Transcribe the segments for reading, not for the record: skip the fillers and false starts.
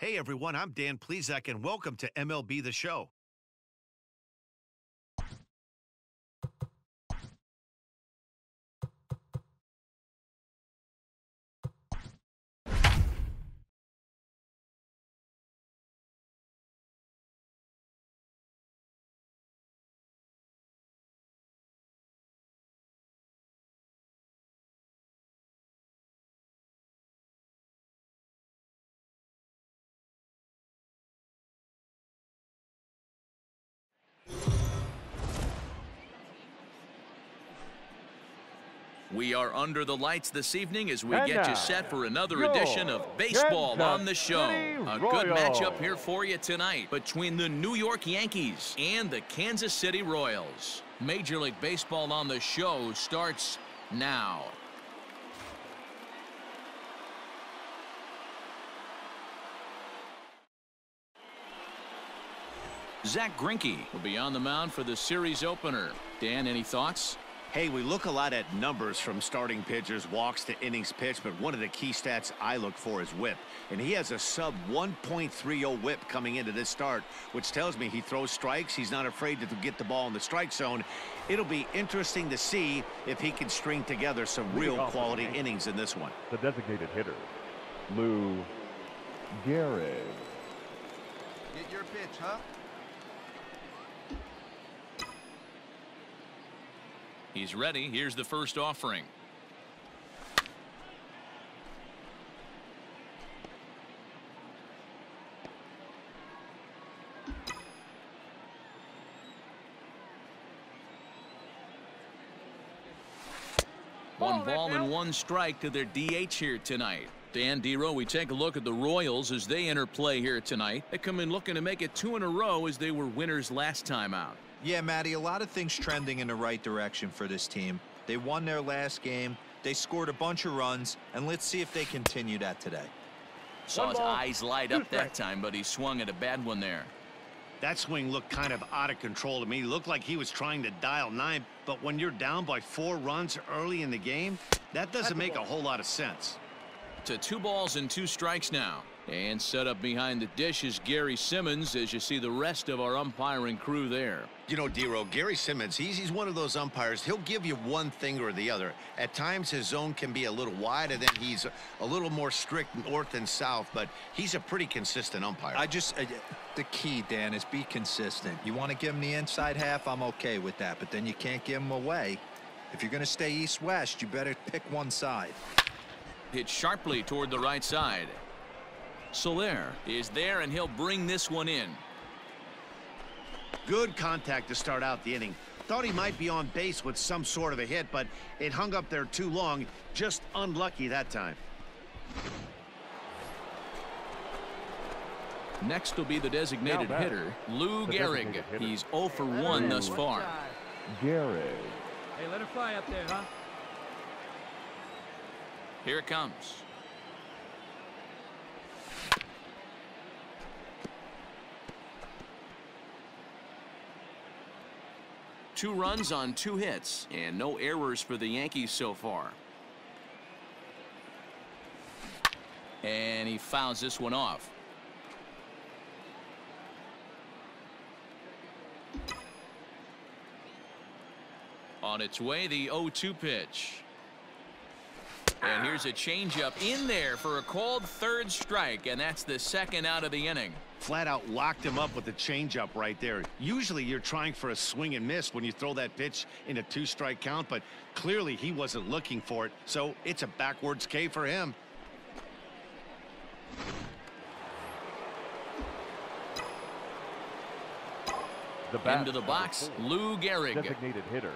Hey everyone, I'm Dan Plezak and welcome to MLB The Show. We are under the lights this evening as we get you set for another edition of Baseball on the Show. A good matchup here for you tonight between the New York Yankees and the Kansas City Royals. Major League Baseball on the Show starts now. Zach Greinke will be on the mound for the series opener. Dan, any thoughts? Hey, we look a lot at numbers from starting pitchers, walks to innings pitched, but one of the key stats I look for is whip. And he has a sub 1.30 whip coming into this start, which tells me he throws strikes. He's not afraid to get the ball in the strike zone. It'll be interesting to see if he can string together some real quality innings in this one. The designated hitter, Lou Gehrig. Get your pitch, huh? He's ready. Here's the first offering. One ball and one strike to their DH here tonight. Dan Dero, we take a look at the Royals as they enter play here tonight. They come in looking to make it 2 in a row as they were winners last time out. Yeah, Matty, a lot of things trending in the right direction for this team. They won their last game, they scored a bunch of runs, and let's see if they continue that today. Saw his eyes light up that time, but he swung at a bad one there. That swing looked kind of out of control to me. It looked like he was trying to dial 9, but when you're down by 4 runs early in the game, that doesn't make a whole lot of sense. To 2 balls and 2 strikes now. And set up behind the dish is Gary Simmons as you see the rest of our umpiring crew there. You know, Dero, Gary Simmons, he's one of those umpires. He'll give you one thing or the other. At times his zone can be a little wide, and then he's a little more strict north and south, but he's a pretty consistent umpire. The key, Dan, is be consistent. You want to give him the inside half, I'm okay with that, but then you can't give him away. If you're going to stay east-west, you better pick one side. Hit sharply toward the right side. Soler is there, and he'll bring this one in. Good contact to start out the inning. Thought he might be on base with some sort of a hit, but it hung up there too long. Just unlucky that time. Next will be the designated hitter, Lou Gehrig. He's 0 for 1 thus far. Gehrig. Hey, let it fly up there, huh? Here it comes. Two runs on 2 hits and no errors for the Yankees so far. And he fouls this one off. On its way, the 0-2 pitch. And here's a changeup in there for a called 3rd strike, and that's the 2nd out of the inning. Flat out locked him up with a changeup right there. Usually you're trying for a swing and miss when you throw that pitch in a 2-strike count, but clearly he wasn't looking for it, so it's a backwards K for him. Into the box, Lou Gehrig. Designated hitter,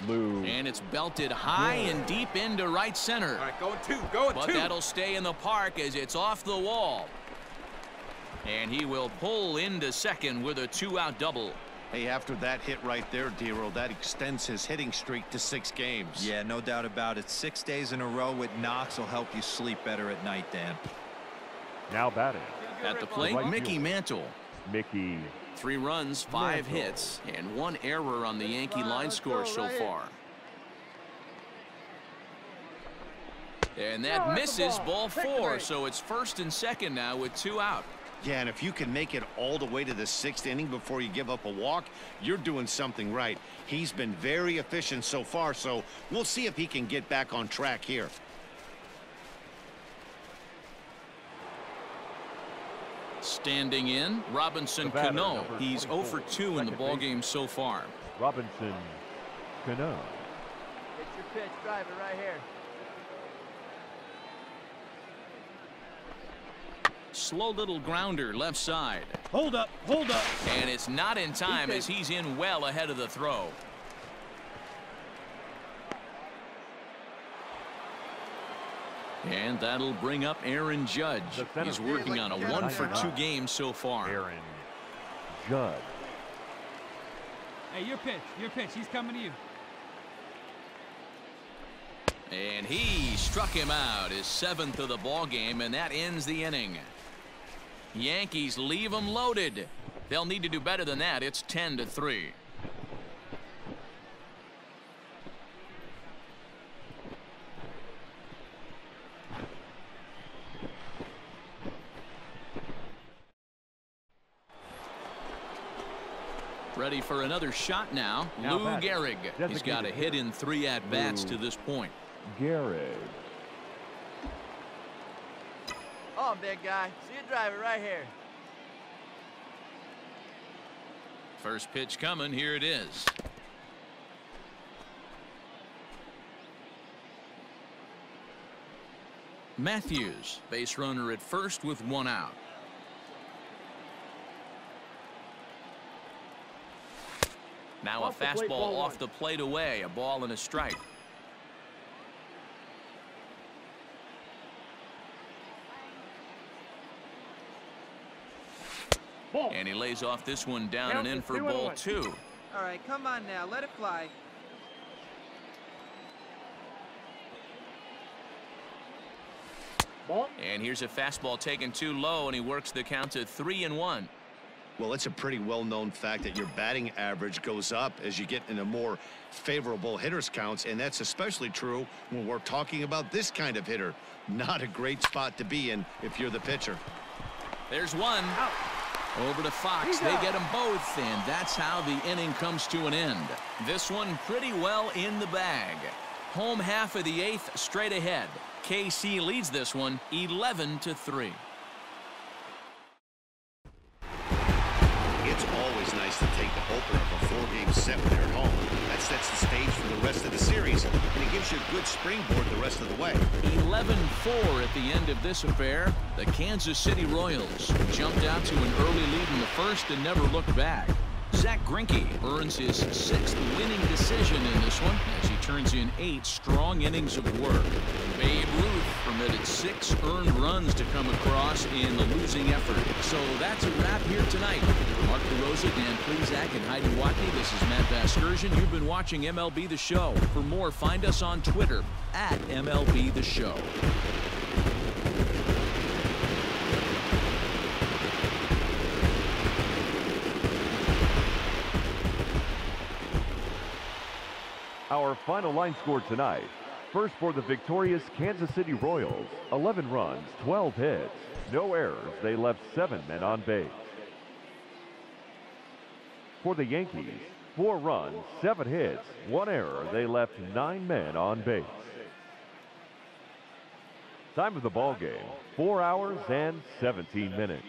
Lou. And it's belted high and deep into right center. All right, going 2, going 2. But that'll stay in the park as it's off the wall. And he will pull into second with a 2-out double. Hey, after that hit right there, Dero, that extends his hitting streak to 6 games. Yeah, no doubt about it. 6 days in a row with knocks will help you sleep better at night, Dan. Now batting. At the plate, Mickey Mantle. Mickey. 3 runs, 5 hits, and 1 error on the Yankee line score so far. And that misses ball 4, so it's first and second now with 2 out. Yeah, and if you can make it all the way to the 6th inning before you give up a walk, you're doing something right. He's been very efficient so far, so we'll see if he can get back on track here. Standing in, Robinson Cano. He's 0 for 2 in the ballgame so far. Robinson Cano. Get your pitch, drive it right here. Slow little grounder left side. Hold up, hold up. And it's not in time as he's in well ahead of the throw. And that'll bring up Aaron Judge. He's working on a 1 for 2 game so far. Aaron Judge. Hey, your pitch. He's coming to you. And he struck him out, his 7th of the ball game, and that ends the inning. Yankees leave them loaded. They'll need to do better than that. It's 10-3. Ready for another shot now. Lou Gehrig. He's got a hit in 3 at-bats to this point. Gehrig. Oh, big guy. See you drive it right here. First pitch coming. Here it is. Matthews, base runner at first with 1 out. Now a fastball off the plate away. A ball and a strike. And he lays off this one down and in for ball 2. All right, come on now. Let it fly. And here's a fastball taken too low, and he works the count to 3-1. Well, it's a pretty well-known fact that your batting average goes up as you get into more favorable hitters counts, and that's especially true when we're talking about this kind of hitter. Not a great spot to be in if you're the pitcher. There's one. Out. Over to Fox. They get them both, and that's how the inning comes to an end. This one pretty well in the bag. Home half of the 8th straight ahead. KC leads this one 11-3. It's always nice to take the opener of a 4-game set when they're at home. That sets the stage for the rest of the series, and it gives you a good springboard the rest of the way. 11-4 at the end of this affair. The Kansas City Royals jumped out to an early lead in the first and never looked back. Zach Greinke earns his 6th winning decision in this one as he turns in 8 strong innings of work. Babe Ruth permitted 6 earned runs to come across in the losing effort. So that's a wrap here tonight. For Mark DeRosa, Dan Plezak, and Heidi Watney, this is Matt Vasgersian. You've been watching MLB The Show. For more, find us on Twitter at MLB The Show. Our final line score tonight. First for the victorious Kansas City Royals, 11 runs, 12 hits, no errors. They left 7 men on base. For the Yankees, 4 runs, 7 hits, 1 error. They left 9 men on base. Time of the ball game, 4 hours and 17 minutes.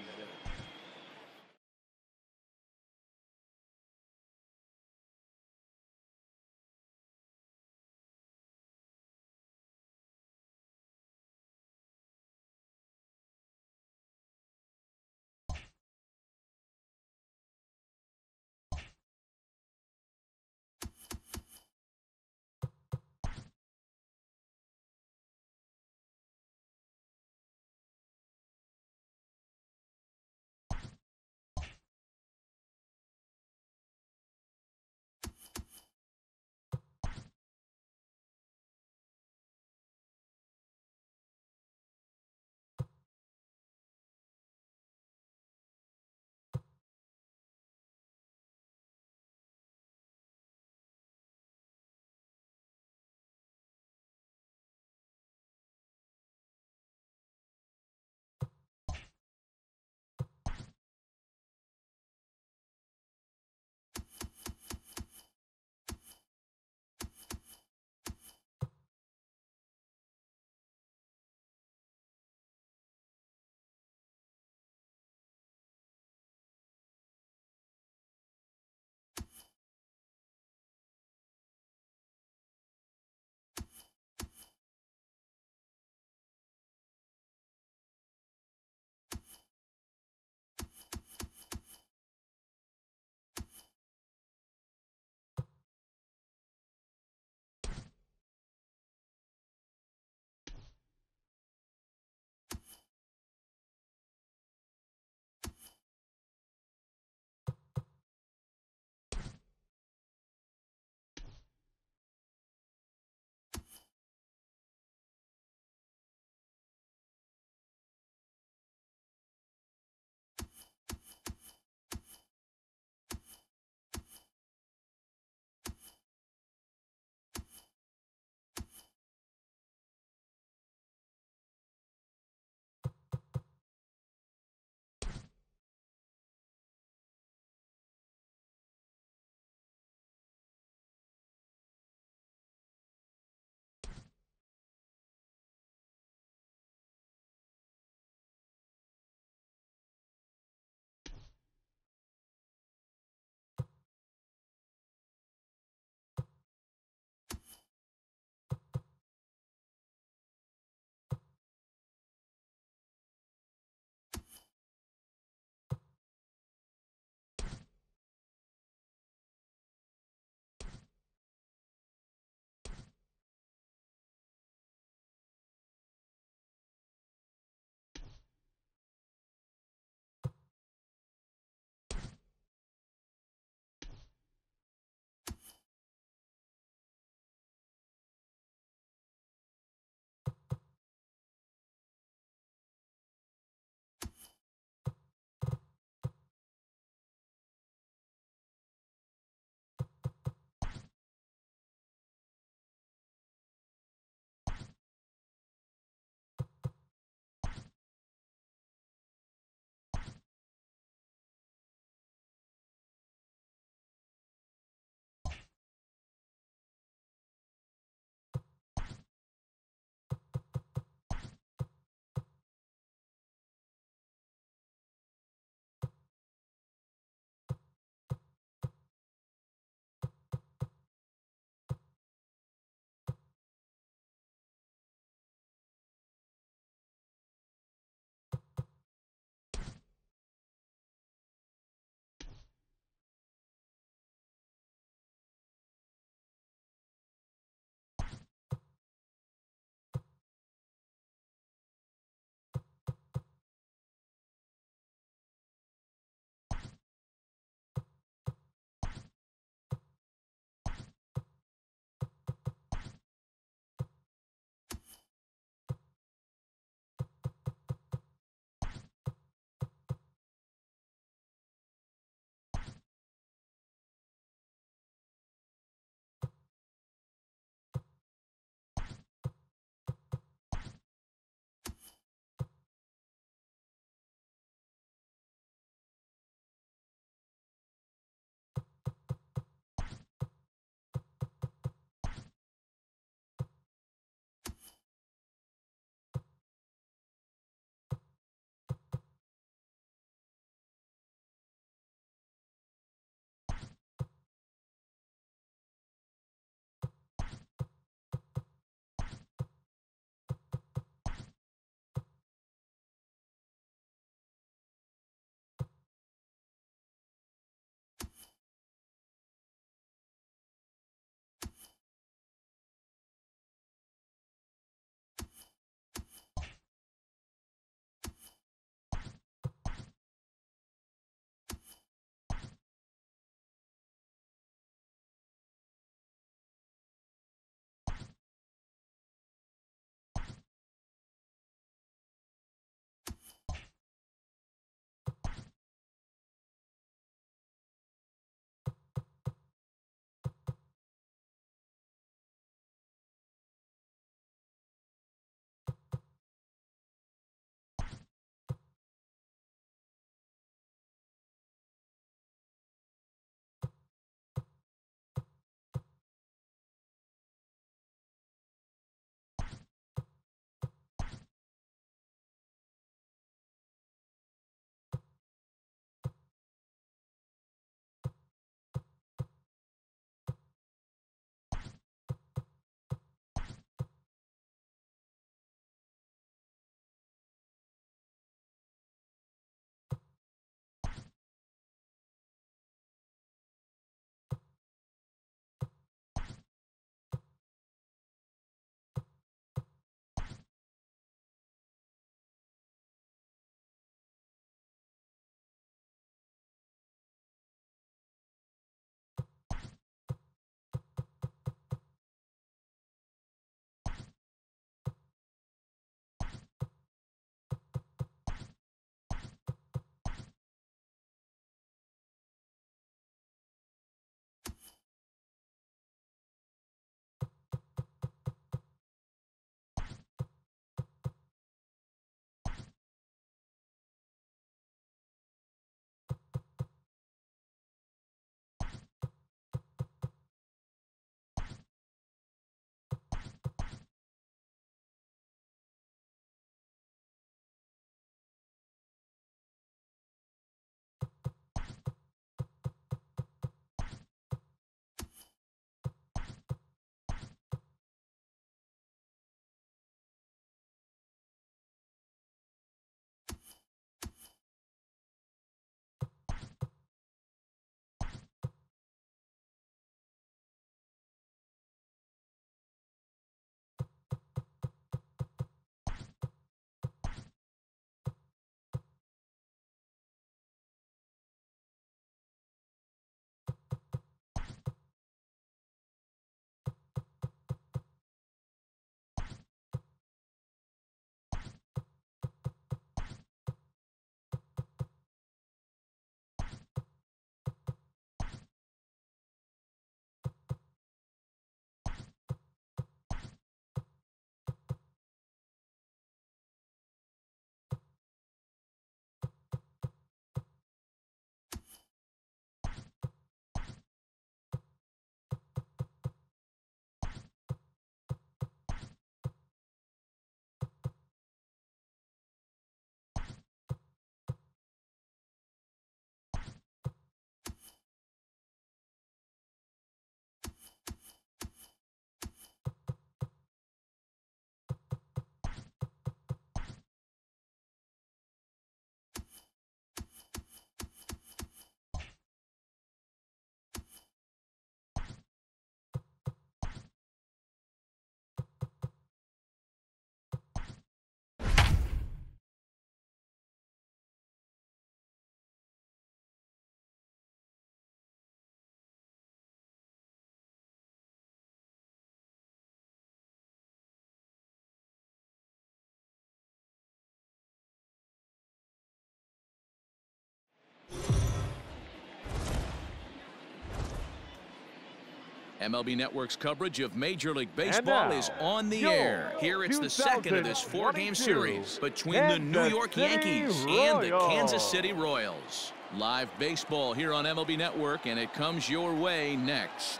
MLB Network's coverage of Major League Baseball is on the air. Here it's the second of this 4-game series between the New York Yankees and the Kansas City Royals. Live baseball here on MLB Network, and it comes your way next.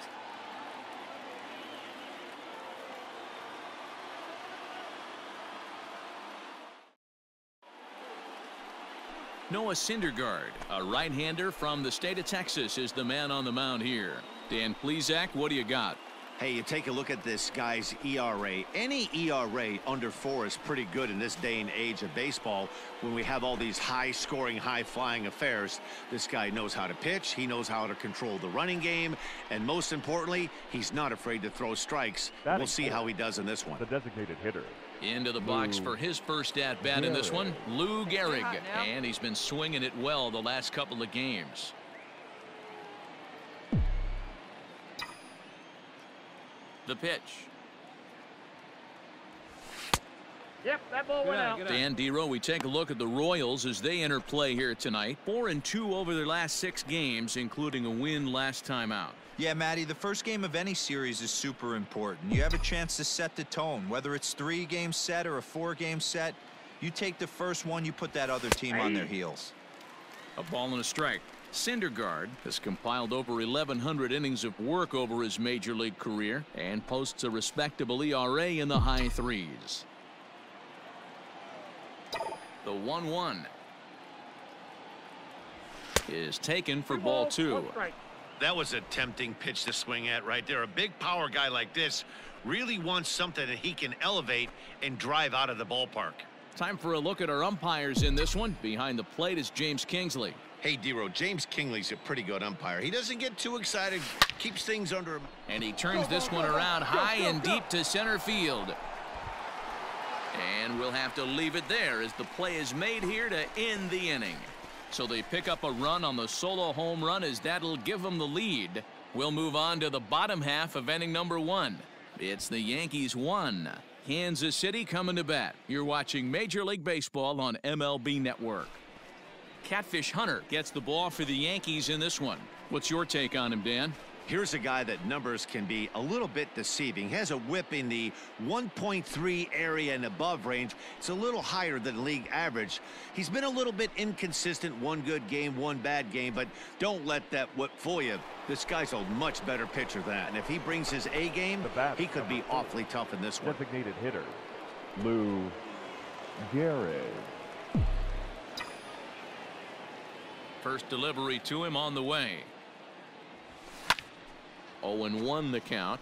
Noah Syndergaard, a right-hander from the state of Texas, is the man on the mound here. Dan Plesac, what do you got? Hey, you take a look at this guy's ERA. Any ERA under 4 is pretty good in this day and age of baseball when we have all these high-scoring, high-flying affairs. This guy knows how to pitch. He knows how to control the running game. And most importantly, he's not afraid to throw strikes. We'll see how he does in this one. The designated hitter. Into the box for his first at-bat in this one, Lou Gehrig. And he's been swinging it well the last couple of games. The pitch. Yep, that ball went out. Dan Dero, we take a look at the Royals as they enter play here tonight. 4-2 over their last 6 games, including a win last time out. Yeah, Matty, the first game of any series is super important. You have a chance to set the tone, whether it's 3-game set or a 4-game set. You take the first one, you put that other team on their heels. A ball and a strike. Syndergaard has compiled over 1,100 innings of work over his major league career and posts a respectable ERA in the high 3s. The 1-1 is taken for ball 2. That was a tempting pitch to swing at right there. A big power guy like this really wants something that he can elevate and drive out of the ballpark. Time for a look at our umpires in this one. Behind the plate is James Kingsley. Hey, Dero, James Kingley's a pretty good umpire. He doesn't get too excited, keeps things under him. And he turns this one around high and deep to center field. And we'll have to leave it there as the play is made here to end the inning. So they pick up a run on the solo home run as that'll give them the lead. We'll move on to the bottom half of inning number 1. It's the Yankees 1, Kansas City coming to bat. You're watching Major League Baseball on MLB Network. Catfish Hunter gets the ball for the Yankees in this one. What's your take on him, Dan? Here's a guy that numbers can be a little bit deceiving. He has a whip in the 1.3 area and above range. It's a little higher than league average. He's been a little bit inconsistent. One good game, one bad game, but don't let that whip fool you. This guy's a much better pitcher than that. And if he brings his A game, he could be awfully tough in this one. Designated hitter, Lou Gehrig. First delivery to him on the way. 0-1 the count.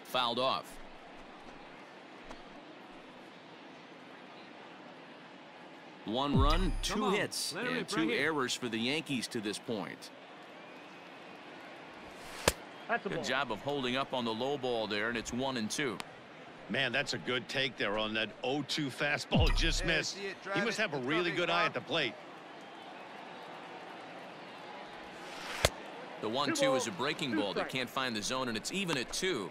Fouled off. One run, 2 hits, and 2 errors for the Yankees to this point. Good job of holding up on the low ball there, and it's 1-2. Man, that's a good take there on that 0-2 fastball just missed. He must have a really good eye at the plate. The 1-2 is a breaking ball that can't find the zone, and it's even at 2.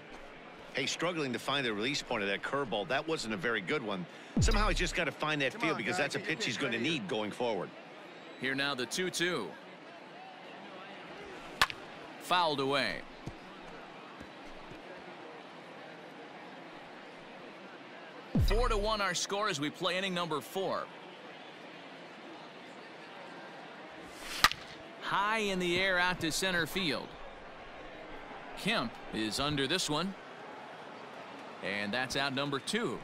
Hey, struggling to find the release point of that curveball. That wasn't a very good one. Somehow he's just got to find that field because that's a pitch he's going to need going forward. Here now the 2-2. Fouled away. Four to 1 our score as we play inning number 4. High in the air out to center field. Kemp is under this one. And that's out number 2.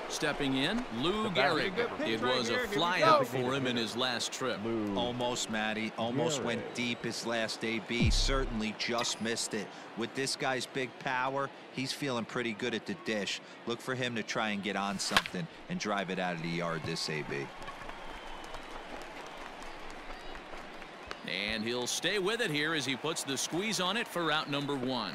Stepping in, Lou Gehrig. It was a flyout for him in his last trip. Almost, Matty. Almost went deep his last AB. Certainly just missed it. With this guy's big power, he's feeling pretty good at the dish. Look for him to try and get on something and drive it out of the yard this AB. And he'll stay with it here as he puts the squeeze on it for out number 1.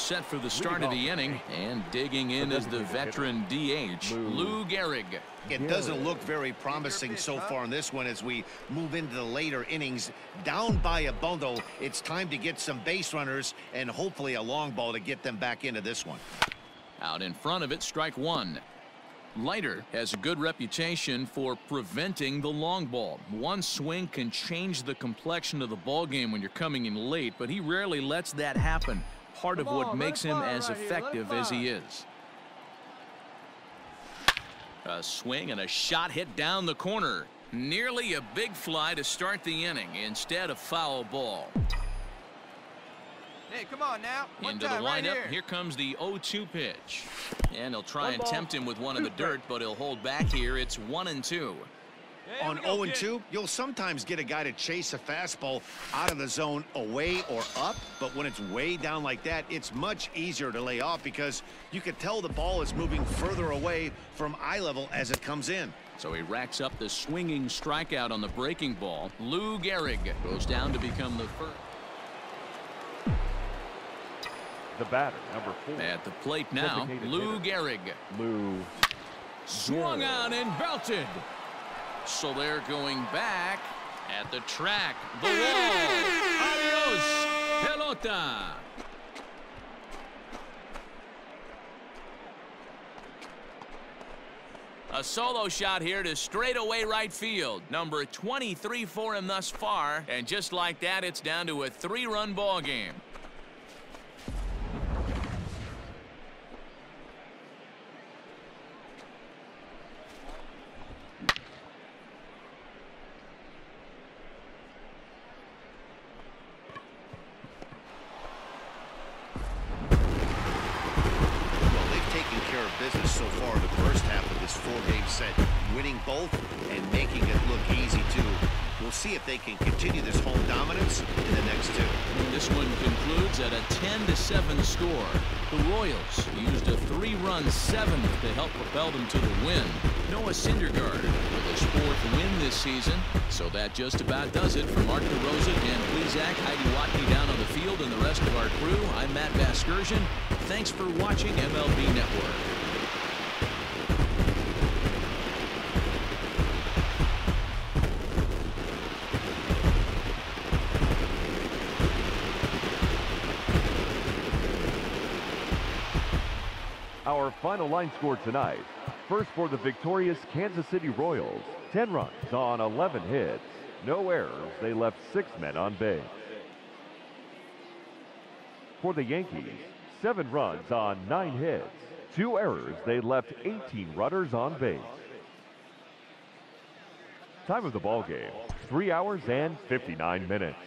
set for the start of the inning, and digging in is the veteran DH, Lou Gehrig. It doesn't look very promising so far in this one as we move into the later innings. Down by a bundle, it's time to get some base runners and hopefully a long ball to get them back into this one. Out in front of it, strike one. Leiter has a good reputation for preventing the long ball. One swing can change the complexion of the ball game when you're coming in late, but he rarely lets that happen. Part of what makes him as effective as he is. A swing and a shot hit down the corner. Nearly a big fly to start the inning. Instead, a foul ball. Hey, come on now. Into the windup. Here comes the 0-2 pitch. And he'll try and tempt him with one in the dirt, but he'll hold back here. It's 1-2. On 0-2, you'll sometimes get a guy to chase a fastball out of the zone away or up, but when it's way down like that, it's much easier to lay off because you can tell the ball is moving further away from eye level as it comes in. So he racks up the swinging strikeout on the breaking ball. Lou Gehrig goes down to become the first. The batter, number 4. At the plate now, Lou Gehrig. Lou swung out and belted. So they're going back at the track. The wall. Adios, pelota. A solo shot here to straightaway right field. Number 23 for him thus far. And just like that, it's down to a 3-run ball game. Business so far in the first half of this 4-game set, winning both and making it look easy too. We'll see if they can continue this home dominance in the next two. This one concludes at a 10-7 score. The Royals used a 3-run 7th to help propel them to the win. Noah Syndergaard with his 4th win this season. So that just about does it. For Mark DeRosa, Dan Plesac, Heidi Watney down on the field, and the rest of our crew, I'm Matt Vasgersian. Thanks for watching MLB Network. Our final line score tonight. First for the victorious Kansas City Royals. 10 runs on 11 hits. No errors. They left 6 men on base. For the Yankees, 7 runs on 9 hits. 2 errors. They left 18 runners on base. Time of the ball game, 3 hours and 59 minutes.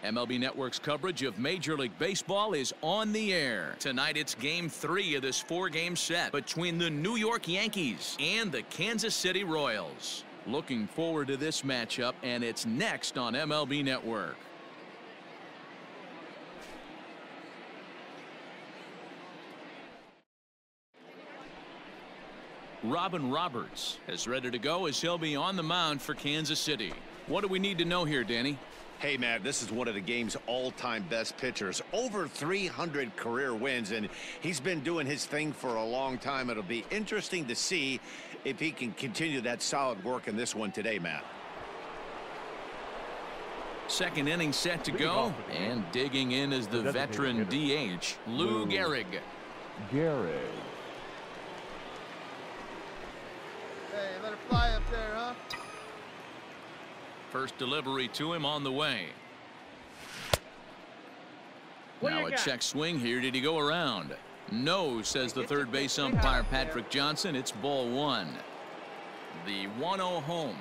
MLB Network's coverage of Major League Baseball is on the air. Tonight it's Game 3 of this 4-game set between the New York Yankees and the Kansas City Royals. Looking forward to this matchup, and it's next on MLB Network. Robin Roberts is ready to go as he'll be on the mound for Kansas City. What do we need to know here, Danny? Hey, Matt, this is one of the game's all-time best pitchers. Over 300 career wins, and he's been doing his thing for a long time. It'll be interesting to see if he can continue that solid work in this one today, Matt. Second inning set to go, and digging in is the veteran DH, Lou Gehrig. Gehrig. Hey, you better fly up there, huh? First delivery to him on the way. Now a check swing here. Did he go around? No, says the third base umpire Patrick Johnson. It's ball one. The 1-0 home.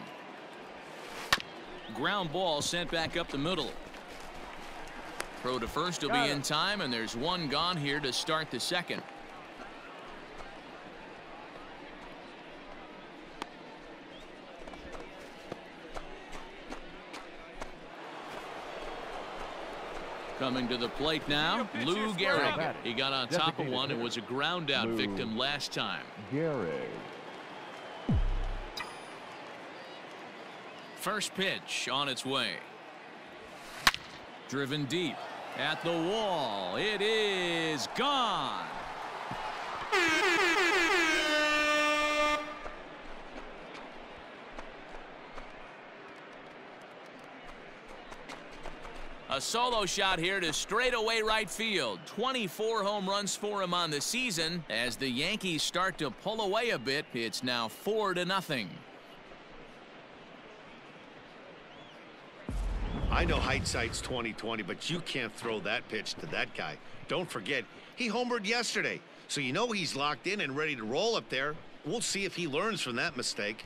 Ground ball sent back up the middle. Throw to first will be in time, and there's one gone here to start the second. Coming to the plate now, Lou Gehrig. He got on top of one and was a ground out victim last time. Gehrig. First pitch on its way. Driven deep at the wall. It is gone. A solo shot here to straightaway right field. 24 home runs for him on the season. As the Yankees start to pull away a bit, it's now 4-0. I know hindsight's 20/20, but you can't throw that pitch to that guy. Don't forget, he homered yesterday, so you know he's locked in and ready to roll up there. We'll see if he learns from that mistake.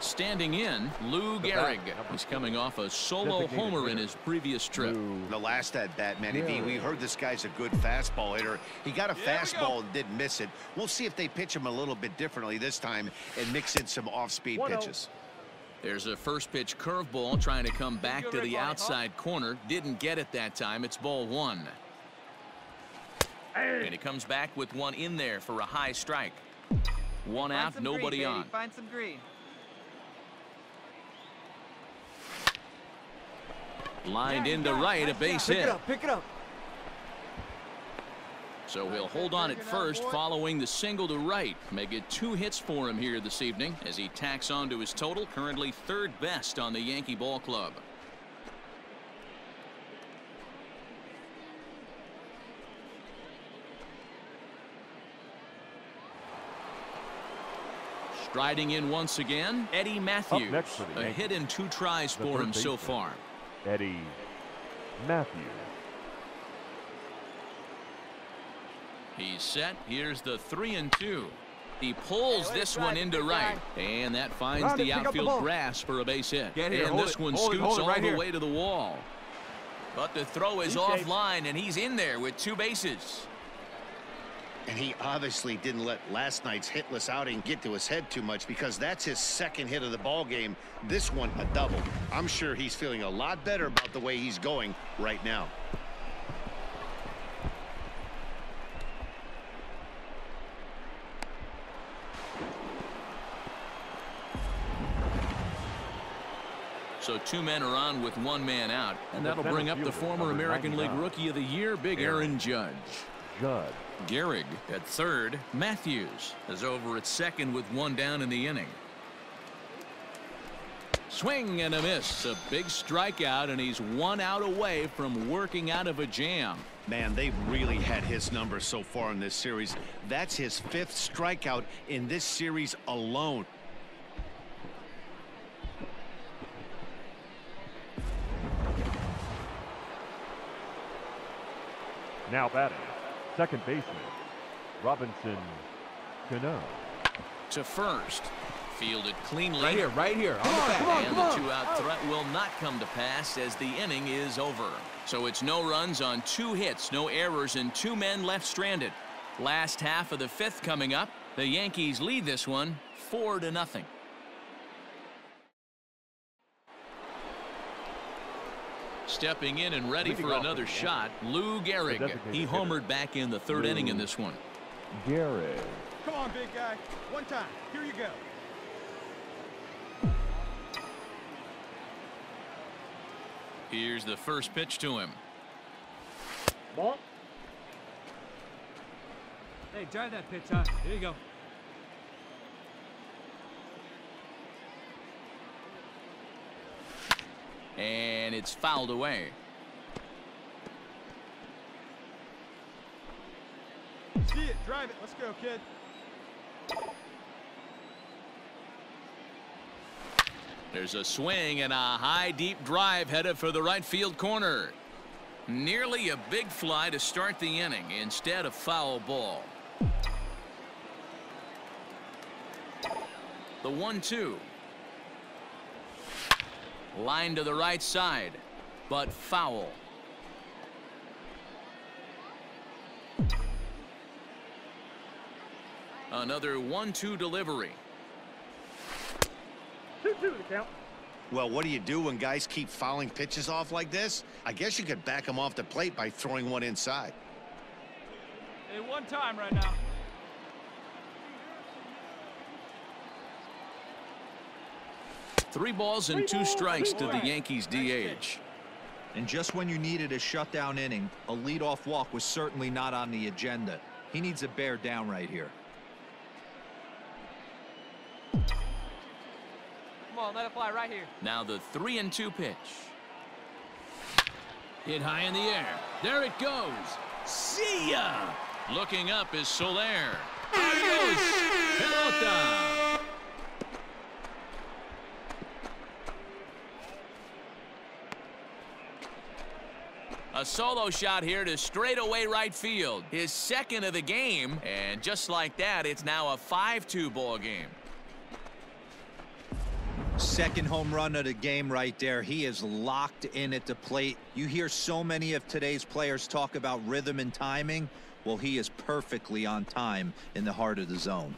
Standing in, Lou Gehrig. He's coming off a solo homer in his previous trip. The last at bat, Manny V, we heard this guy's a good fastball hitter. He got a fastball and didn't miss it. We'll see if they pitch him a little bit differently this time and mix in some off-speed pitches. There's a first pitch curveball trying to come back to the outside corner. Didn't get it that time. It's ball one. And he comes back with one in there for a high strike. One out, nobody on. Find some green. Lined into right, a base hit. Pick it up. So he'll hold on at first following the single to right. Make it 2 hits for him here this evening as he tacks on to his total, currently third best on the Yankee ball club. Striding in once again, Eddie Matthews. A hit in 2 tries for him so far. Eddie Matthews. He's set. Here's the 3-2. He pulls this one into right, and that finds the outfield grass for a base hit. And this one scoots all the way to the wall. But the throw is offline, and he's in there with 2 bases. And he obviously didn't let last night's hitless outing get to his head too much, because that's his second hit of the ball game. This one a double. I'm sure he's feeling a lot better about the way he's going right now. So 2 men are on with 1 man out, and that'll bring up the former American League Rookie of the Year, Big Aaron Judge. Gehrig at third. Matthews is over at second with 1 down in the inning. Swing and a miss. A big strikeout, and he's 1 out away from working out of a jam. Man, they've really had his number so far in this series. That's his 5th strikeout in this series alone. Now batting, second baseman, Robinson Cano. To first. Fielded cleanly. Right here. On the back. And the 2-out threat will not come to pass as the inning is over. So it's no runs on 2 hits, no errors, and 2 men left stranded. Last half of the 5th coming up. The Yankees lead this one 4-0. Stepping in and ready for another shot, Lou Gehrig. He homered back in the third inning in this one. Gehrig. Come on, big guy. One time. Here you go. Here's the first pitch to him. Ball. Hey, drive that pitch, huh? Here you go. And it's fouled away. See it. Drive it. Let's go, kid. There's a swing and a high deep drive headed for the right field corner. Nearly a big fly to start the inning instead of foul ball. The 1-2. Line to the right side, but foul. Another 1-2 delivery. 2-2 to count. Well, what do you do when guys keep fouling pitches off like this? I guess you could back them off the plate by throwing one inside. Hey, one time right now. Three balls and two strikes to the Yankees DH. And just when you needed a shutdown inning, a leadoff walk was certainly not on the agenda. He needs to bear down right here. Come on, let it fly right here. Now the 3-2 pitch. Hit high in the air. There it goes. See ya! Looking up is Soler. Adios, pelota! A solo shot here to straightaway right field. His second of the game. And just like that, it's now a 5-2 ball game. Second home run of the game right there. He is locked in at the plate. You hear so many of today's players talk about rhythm and timing. Well, he is perfectly on time in the heart of the zone.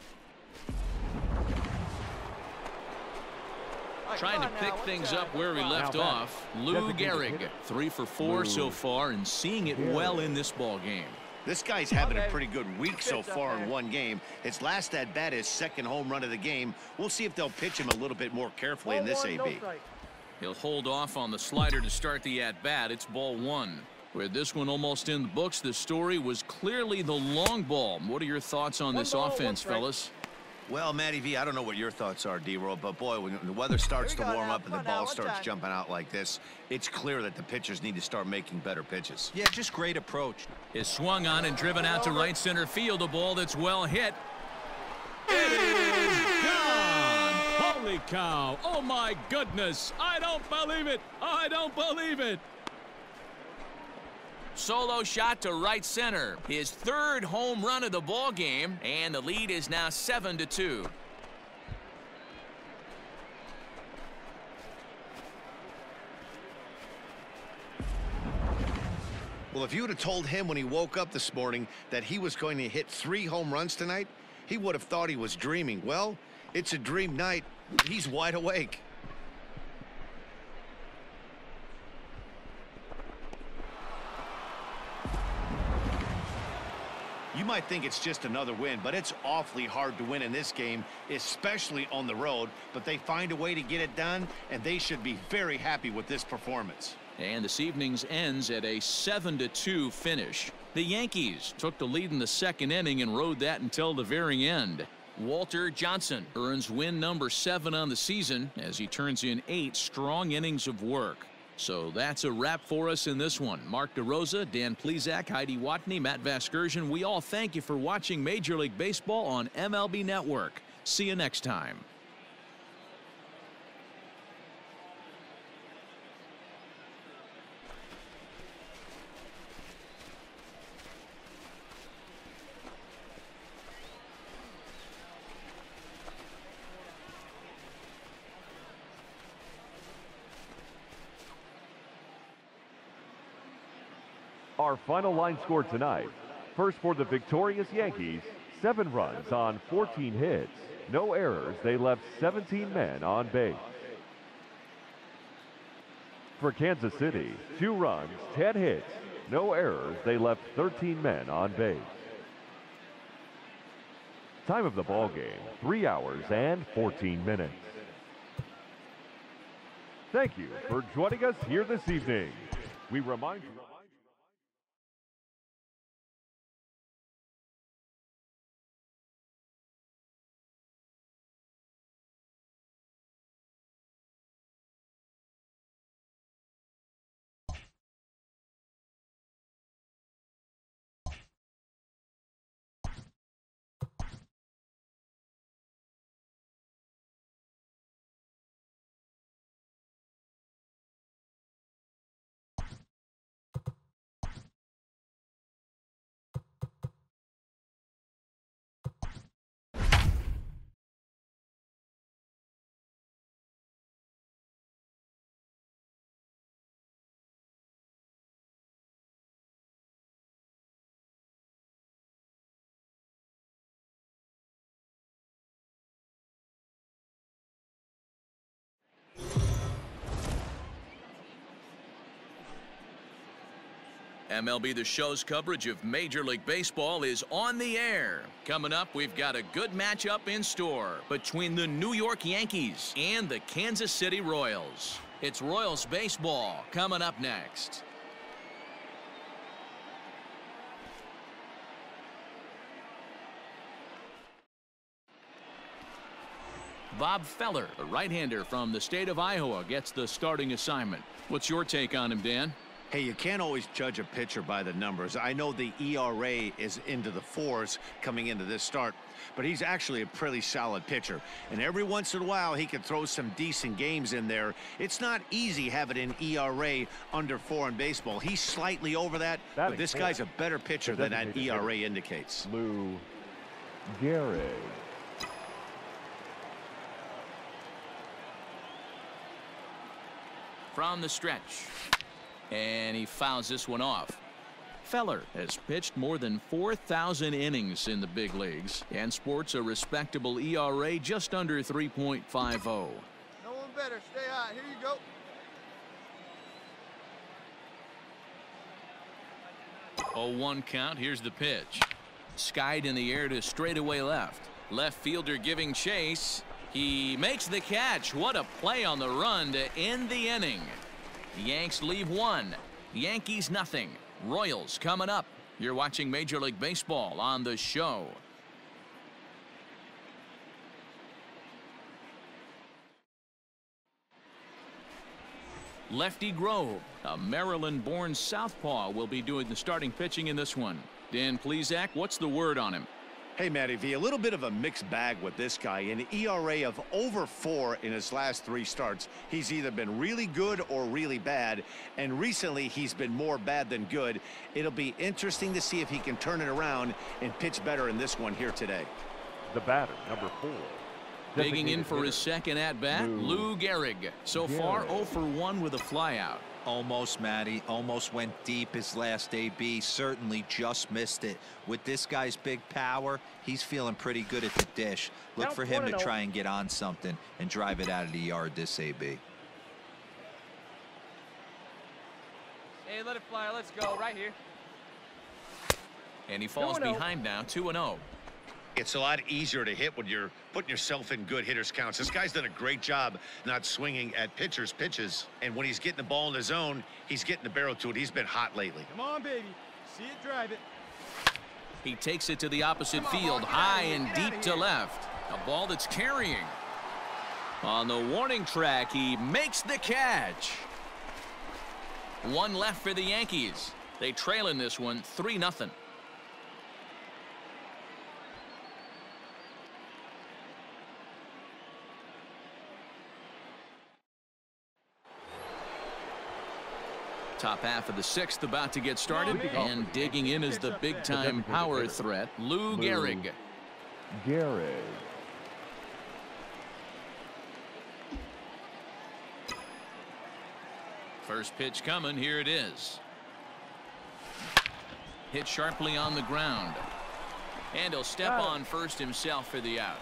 Trying to pick things up where we left off. Lou Gehrig, 3 for 4 so far and seeing it well in this ball game. This guy's having a pretty good week so far in one game. His last at bat is second home run of the game. We'll see if they'll pitch him a little bit more carefully in this AB. He'll hold off on the slider to start the at bat. It's ball 1. With this one almost in the books, the story was clearly the long ball. What are your thoughts on this offense, fellas? Well, Matty V, I don't know what your thoughts are, D-Roll, but boy, when the weather starts to warm up and the ball starts jumping out like this, it's clear that the pitchers need to start making better pitches. Yeah, just great approach. Is swung on and driven out to right center field. A ball that's well hit. It is gone. Holy cow. Oh, my goodness. I don't believe it. I don't believe it. Solo shot to right center. His third home run of the ball game, and the lead is now 7-2. Well, if you would have told him when he woke up this morning that he was going to hit 3 home runs tonight, he would have thought he was dreaming. Well, it's a dream night. He's wide awake. You might think it's just another win, but it's awfully hard to win in this game, especially on the road. But they find a way to get it done, and they should be very happy with this performance. And this evening's ends at a 7-2 finish. The Yankees took the lead in the second inning and rode that until the very end. Walter Johnson earns win number 7 on the season as he turns in 8 strong innings of work. So that's a wrap for us in this one. Mark DeRosa, Dan Plesac, Heidi Watney, Matt Vasgersian. We all thank you for watching Major League Baseball on MLB Network. See you next time. Our final line score tonight. First for the victorious Yankees, 7 runs on 14 hits. No errors. They left 17 men on base. For Kansas City, 2 runs, 10 hits, no errors. They left 13 men on base. Time of the ball game, 3 hours and 14 minutes. Thank you for joining us here this evening. We remind you... MLB The Show's coverage of Major League Baseball is on the air. Coming up, we've got a good matchup in store between the New York Yankees and the Kansas City Royals. It's Royals baseball coming up next. Bob Feller, a right-hander from the state of Iowa, gets the starting assignment. What's your take on him, Dan? Hey, you can't always judge a pitcher by the numbers. I know the ERA is into the 4s coming into this start, but he's actually a pretty solid pitcher. And every once in a while, he can throw some decent games in there. It's not easy having an ERA under 4 in baseball. He's slightly over that, but this guy's a better pitcher than that ERA indicates. Lou Gehrig. From the stretch. And he fouls this one off. Feller has pitched more than 4,000 innings in the big leagues and sports a respectable ERA just under 3.50. No one better. Stay hot. Here you go. 0-1 count. Here's the pitch. Skied in the air to straightaway left. Left fielder giving chase. He makes the catch. What a play on the run to end the inning. The Yanks leave 1. Yankees nothing. Royals coming up. You're watching Major League Baseball on The Show. Lefty Grove, a Maryland-born southpaw, will be doing the starting pitching in this one. Dan Plesac, what's the word on him? Hey, Matty V, a little bit of a mixed bag with this guy. An ERA of over 4 in his last 3 starts. He's either been really good or really bad, and recently he's been more bad than good. It'll be interesting to see if he can turn it around and pitch better in this one here today. The batter, number 4. Digging in for his second at-bat, Lou Gehrig. So far, 0 for 1 with a flyout. Almost, Matty. Almost went deep his last AB. Certainly just missed it. With this guy's big power, he's feeling pretty good at the dish. Look for him to try and get on something and drive it out of the yard this AB. Hey, let it fly. Let's go. Right here. And he falls behind now, 2-0. It's a lot easier to hit when you're putting yourself in good hitters counts. This guy's done a great job not swinging at pitchers' pitches. And when he's getting the ball in the zone, he's getting the barrel to it. He's been hot lately. Come on, baby. See it, drive it. He takes it to the opposite field, high and deep to left. A ball that's carrying. On the warning track, he makes the catch. 1 left for the Yankees. They trail in this one 3-0. Top half of the 6th about to get started, and digging in is the big-time power threat, Lou Gehrig. First pitch coming. Here it is. Hit sharply on the ground. And he'll step on first himself for the out.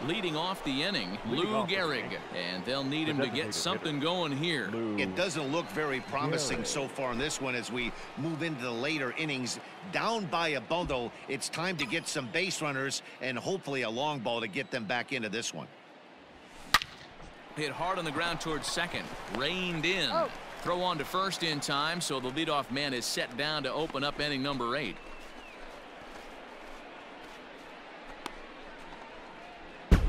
Leading off the inning, Lou Gehrig, and they'll need him to get something going here. It doesn't look very promising so far in this one as we move into the later innings. Down by a bundle, it's time to get some base runners and hopefully a long ball to get them back into this one. Hit hard on the ground towards second. Reined in. Throw on to first in time, so the leadoff man is set down to open up inning number 8. Well,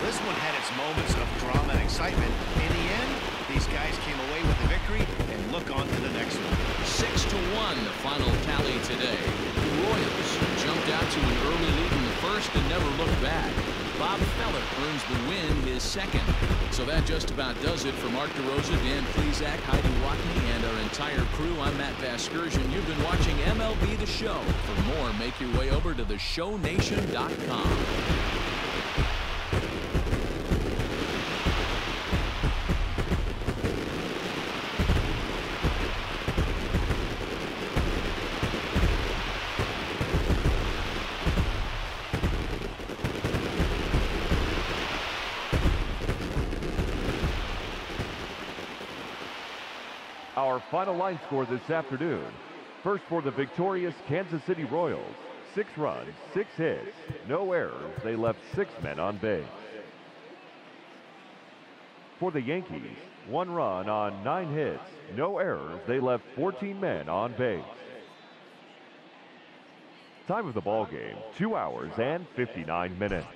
this one had its moments of drama and excitement. In the end, these guys came away with the victory and look on to the next one. 6-1, the final tally today. The Royals jumped out to an early lead in the first and never looked back. Bob Feller earns the win, his second. So that just about does it for Mark DeRosa, Dan Plesac, Heidi Watney, and our entire crew. I'm Matt Vasgersian. You've been watching MLB The Show. For more, make your way over to theshownation.com. Our final line score this afternoon. First for the victorious Kansas City Royals. 6 runs, 6 hits, no errors. They left 6 men on base. For the Yankees, 1 run on 9 hits, no errors. They left 14 men on base. Time of the ball game, 2 hours and 59 minutes.